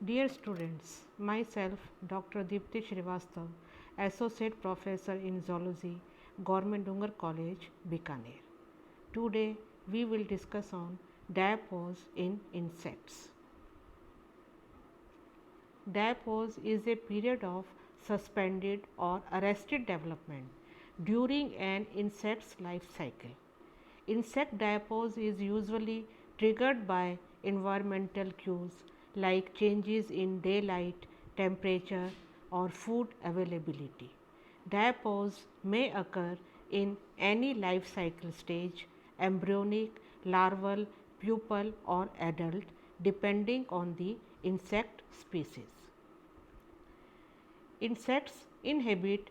Dear students, myself Dr. Deepti Srivastav, Associate Professor in Zoology, Government Dungar College, Bikaner. Today we will discuss on diapause in insects. Diapause is a period of suspended or arrested development during an insect's life cycle. Insect diapause is usually triggered by environmental cues like changes in daylight, temperature, or food availability. Diapause may occur in any life cycle stage, embryonic, larval, pupal, or adult, depending on the insect species. Insects inhabit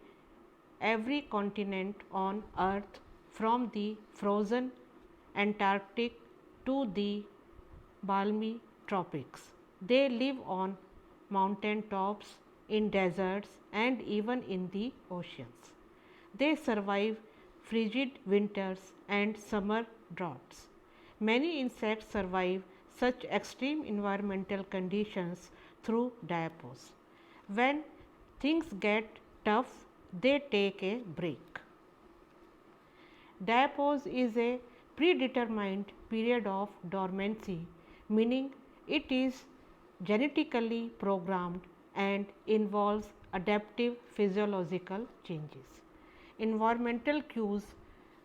every continent on earth from the frozen Antarctic to the balmy tropics. They live on mountain tops, in deserts, and even in the oceans. They survive frigid winters and summer droughts. Many insects survive such extreme environmental conditions through diapause. When things get tough, they take a break. Diapause is a predetermined period of dormancy, meaning it is genetically programmed and involves adaptive physiological changes. Environmental cues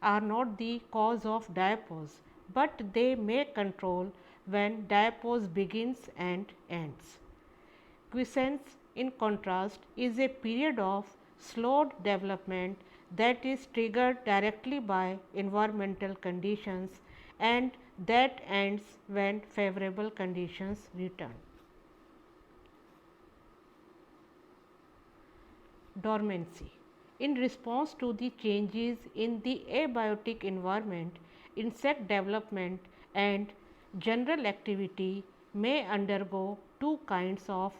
are not the cause of diapause, but they may control when diapause begins and ends. Quiescence, in contrast, is a period of slowed development that is triggered directly by environmental conditions and that ends when favorable conditions return. Dormancy. In response to the changes in the abiotic environment, insect development and general activity may undergo two kinds of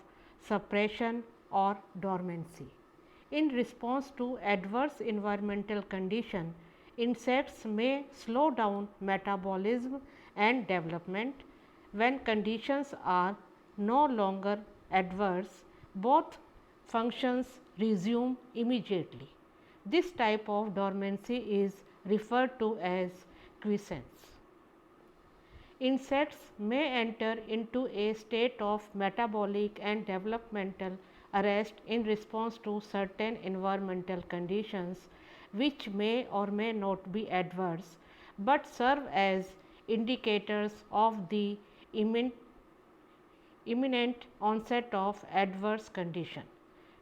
suppression or dormancy. In response to adverse environmental condition, insects may slow down metabolism and development. When conditions are no longer adverse, both functions resume immediately. This type of dormancy is referred to as quiescence. Insects may enter into a state of metabolic and developmental arrest in response to certain environmental conditions which may or may not be adverse, but serve as indicators of the imminent onset of adverse condition.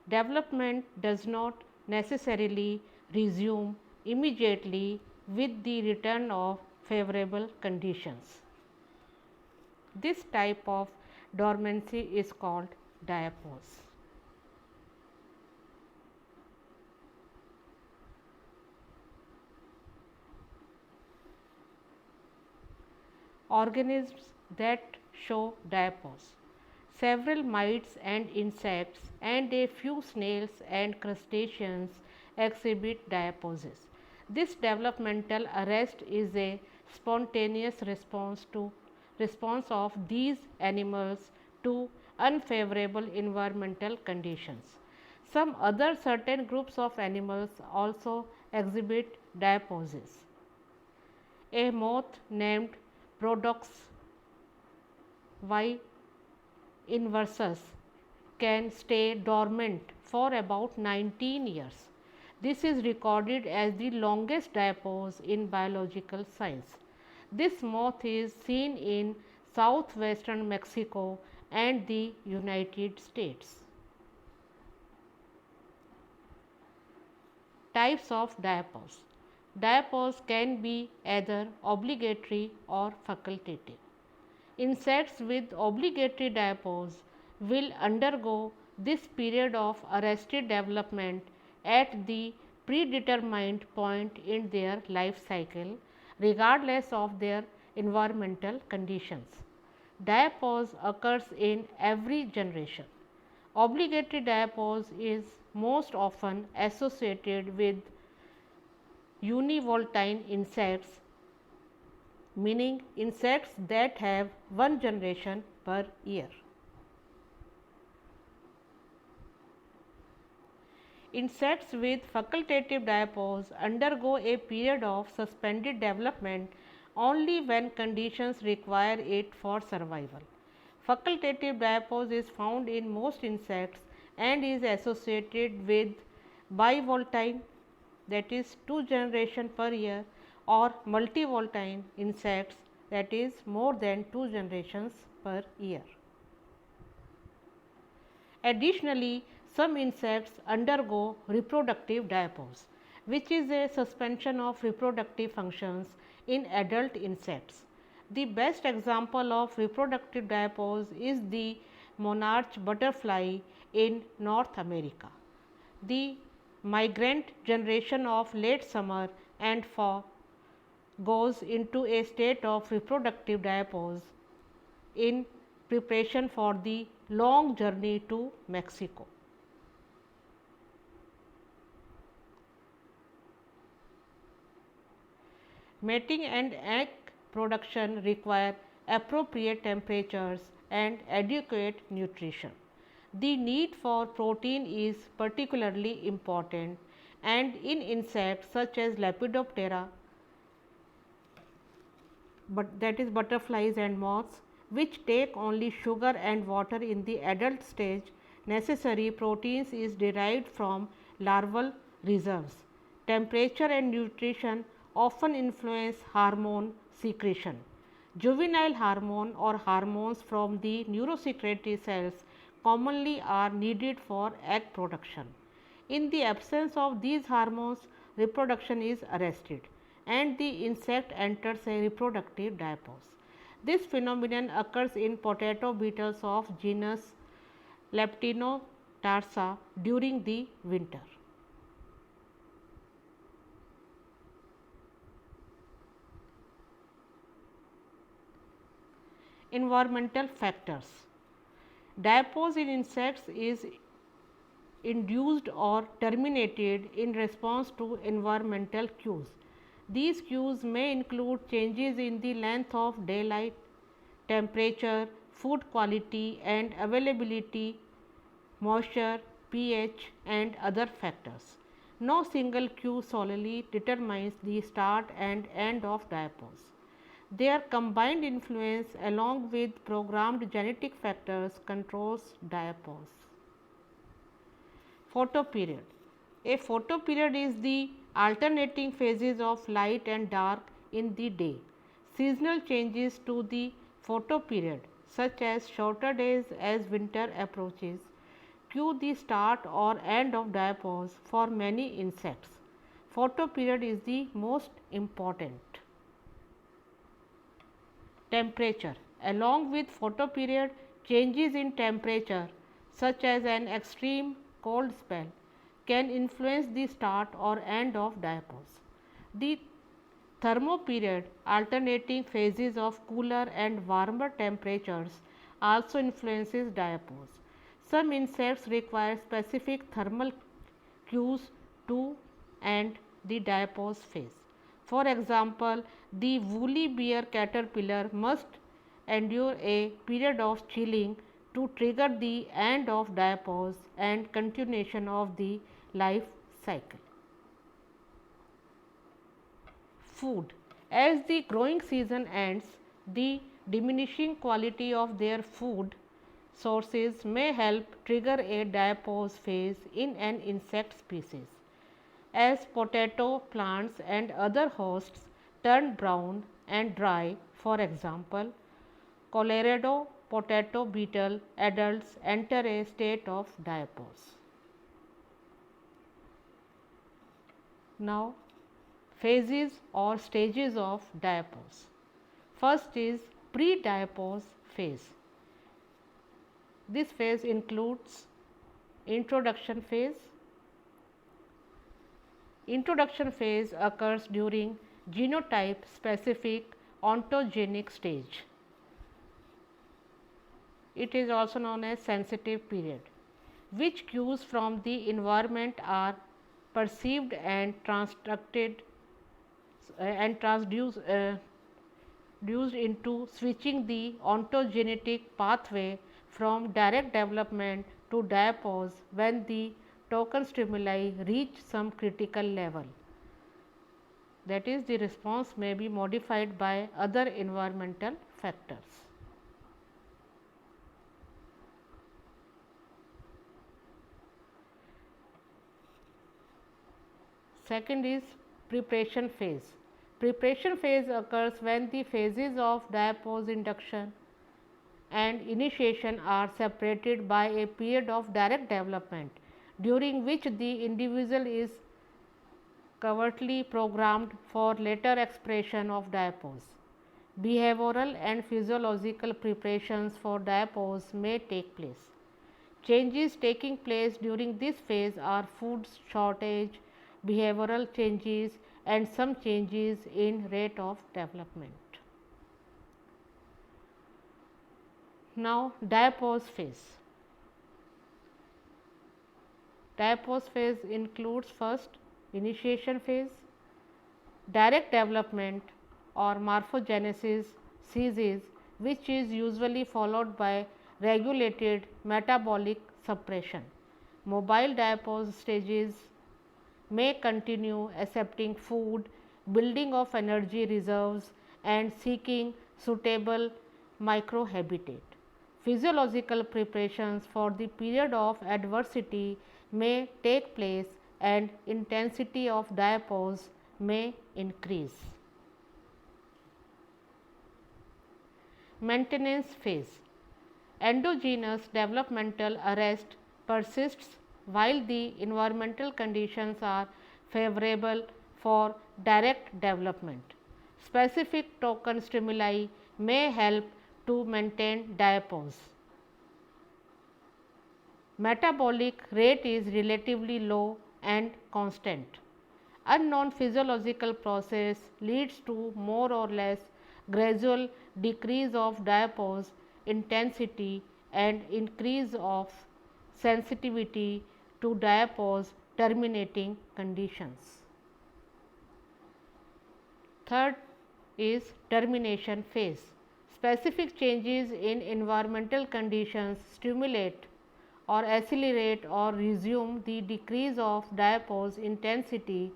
Development does not necessarily resume immediately with the return of favorable conditions. This type of dormancy is called diapause. Organisms that show diapause. Several mites and insects and a few snails and crustaceans exhibit diapauses. This developmental arrest is a spontaneous response of these animals to unfavorable environmental conditions. Some other certain groups of animals also exhibit diapauses. A moth named Prodox y inversus can stay dormant for about 19 years. This is recorded as the longest diapause in biological science. This moth is seen in southwestern Mexico and the United States. Types of diapause. Diapause can be either obligatory or facultative. Insects with obligatory diapause will undergo this period of arrested development at the predetermined point in their life cycle, regardless of their environmental conditions. Diapause occurs in every generation. Obligatory diapause is most often associated with univoltine insects, meaning insects that have one generation per year. Insects with facultative diapause undergo a period of suspended development only when conditions require it for survival. Facultative diapause is found in most insects and is associated with bivoltine, that is 2 generations per year, or multivoltine insects, that is more than 2 generations per year. Additionally, some insects undergo reproductive diapause, which is a suspension of reproductive functions in adult insects. The best example of reproductive diapause is the monarch butterfly in North America. The migrant generation of late summer and fall goes into a state of reproductive diapause in preparation for the long journey to Mexico. Mating and egg production require appropriate temperatures and adequate nutrition. The need for protein is particularly important, and in insects such as Lepidoptera, but that is butterflies and moths, which take only sugar and water in the adult stage, necessary proteins is derived from larval reserves. Temperature and nutrition often influence hormone secretion. Juvenile hormone or hormones from the neurosecretory cells commonly are needed for egg production. In the absence of these hormones, reproduction is arrested and the insect enters a reproductive diapause. This phenomenon occurs in potato beetles of genus Leptinotarsa during the winter. Environmental factors. Diapause in insects is induced or terminated in response to environmental cues. These cues may include changes in the length of daylight, temperature, food quality and availability, moisture, pH and other factors. No single cue solely determines the start and end of diapause. Their combined influence along with programmed genetic factors controls diapause. Photoperiod. A photoperiod is the alternating phases of light and dark in the day. Seasonal changes to the photoperiod, such as shorter days as winter approaches, cue the start or end of diapause for many insects. Photoperiod is the most important. Temperature. Along with photoperiod, changes in temperature, such as an extreme cold spell, can influence the start or end of diapause. The thermoperiod, alternating phases of cooler and warmer temperatures, also influences diapause. Some insects require specific thermal cues to end the diapause phase. For example, the woolly bear caterpillar must endure a period of chilling to trigger the end of diapause and continuation of the life cycle. Food. As the growing season ends, the diminishing quality of their food sources may help trigger a diapause phase in an insect species. As potato plants and other hosts turn brown and dry, for example, Colorado potato beetle adults enter a state of diapause. Now, phases or stages of diapause. First is pre-diapause phase. This phase includes introduction phase. Introduction phase occurs during genotype specific ontogenic stage. It is also known as sensitive period, which cues from the environment are perceived and transduced into switching the ontogenetic pathway from direct development to diapause when the token stimuli reach some critical level, that is, the response may be modified by other environmental factors. Second is preparation phase. Preparation phase occurs when the phases of diapause induction and initiation are separated by a period of direct development, during which the individual is covertly programmed for later expression of diapause. Behavioral and physiological preparations for diapause may take place. Changes taking place during this phase are food shortage, behavioral changes, and some changes in rate of development. Now, diapause phase. Diapause phase includes first initiation phase, direct development or morphogenesis ceases, which is usually followed by regulated metabolic suppression. Mobile diapause stages may continue accepting food, building of energy reserves, and seeking suitable microhabitat. Physiological preparations for the period of adversity may take place and intensity of diapause may increase. Maintenance phase. Endogenous developmental arrest persists while the environmental conditions are favorable for direct development. Specific token stimuli may help to maintain diapause. Metabolic rate is relatively low and constant. Unknown physiological process leads to more or less gradual decrease of diapause intensity and increase of sensitivity to diapause terminating conditions. Third is termination phase. Specific changes in environmental conditions stimulate or accelerate or resume the decrease of diapause intensity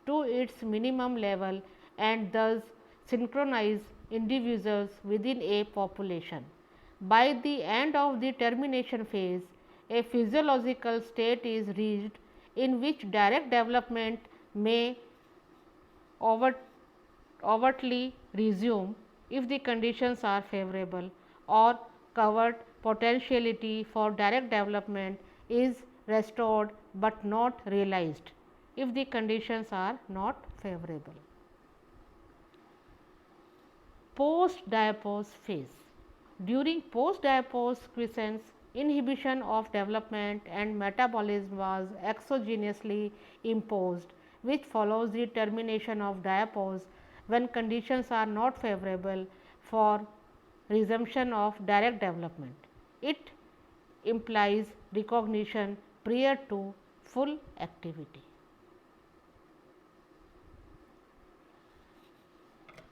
to its minimum level and thus synchronize individuals within a population. By the end of the termination phase, a physiological state is reached in which direct development may overtly resume if the conditions are favorable, or covert potentiality for direct development is restored but not realized if the conditions are not favorable. Post diapause phase. During post diapause quiescence, inhibition of development and metabolism was exogenously imposed, which follows the termination of diapause when conditions are not favorable for resumption of direct development. It implies recognition prior to full activity.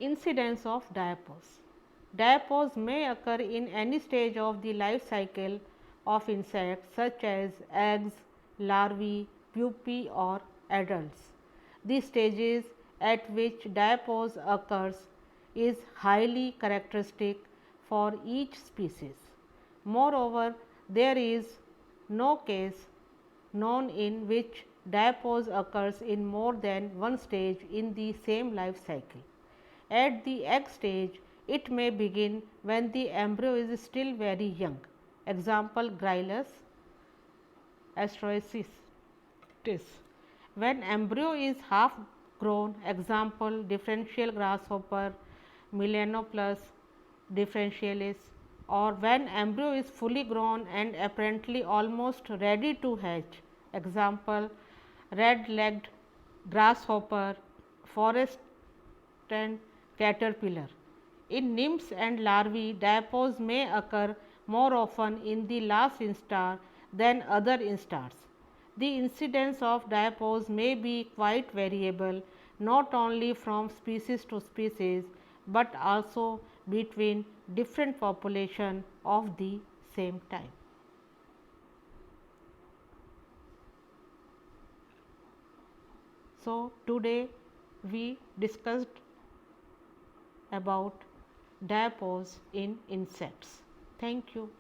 Incidence of diapause. Diapause may occur in any stage of the life cycle of insects such as eggs, larvae, pupae or adults. The stages at which diapause occurs is highly characteristic for each species. Moreover, there is no case known in which diapause occurs in more than one stage in the same life cycle. At the egg stage, it may begin when the embryo is still very young. Example, Gryllus astroecistis. When embryo is half grown, example, differential grasshopper Melanoplus differentialis, or when embryo is fully grown and apparently almost ready to hatch, example, red-legged grasshopper, forest and caterpillar. In nymphs and larvae, diapause may occur more often in the last instar than other instars. The incidence of diapause may be quite variable, not only from species to species, but also between different population of the same type. So, today we discussed about diapause in insects. Thank you.